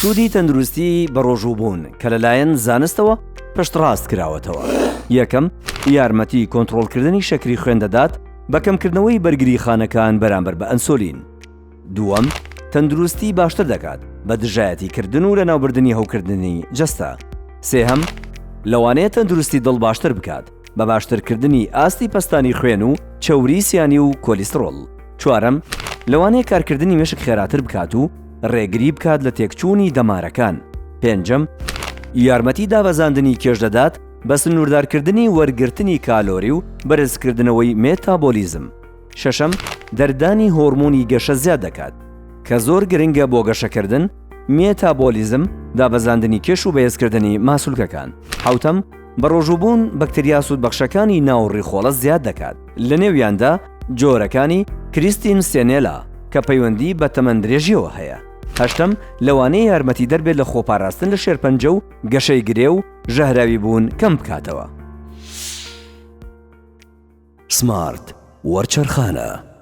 سوودی تەندروستی بە ڕۆژووبوون کە لەلایەن زانستەوە پشتڕاست کراوەتەوە. یەکەم، یارمەتی کۆنتڕۆڵکردنی شەکری خوێن دەدات بە کەمکردنەوەی بەرگری خانەکان بەرامبەر بە ئەنسۆلین. دووەم، تەندروستی باشتر دەکات بە دژایەتیکردن و لەناوبردنی هەوکردنی جەستە. سێهەم، لەوانەیە تەندروستی دڵ باشتر بکات بە باشترکردنی ئاستی پەستانی خوێن و چەوری سیانی و کۆلیسترۆڵ. چوارەم، لەوانەیە کارکردنی مێشک خێراتر بکات و ڕێگری بکات لە تێکچوونی دەمارەکان. پێنجەم، یارمەتی دابەزاندنی کێش دەدات بە سنووردارکردنی وەرگرتنی کالۆری و بەرزکردنەوەی مێتابۆلیزم. شەشەم، دەردانی هۆرمۆنی گەشە زیاد دەکات کە زۆر گرنگە بۆ گەشەکردن، مێتابۆلیزم، دابەزاندنی کێش و بەهێزکردنی ماسوولکەکان. حوتەم، بە ڕۆژووبوون بەکتریا سوودبەخشەکانی ناوڕیخۆڵە زیاد دەکات، لە نێویاندا جۆرەکانی کریستینسێنێلا کە پەیوەندی بە تەمەندرێژیەوە هەیە. هەشتم، لەوانەیە یارمەتی دەربێت لە خۆپاراستن لە شێرپەنجە و گەشەی گرێ و ژەهراوی بوون کەم بکاتەوە. سمارت وەرچەرخانە.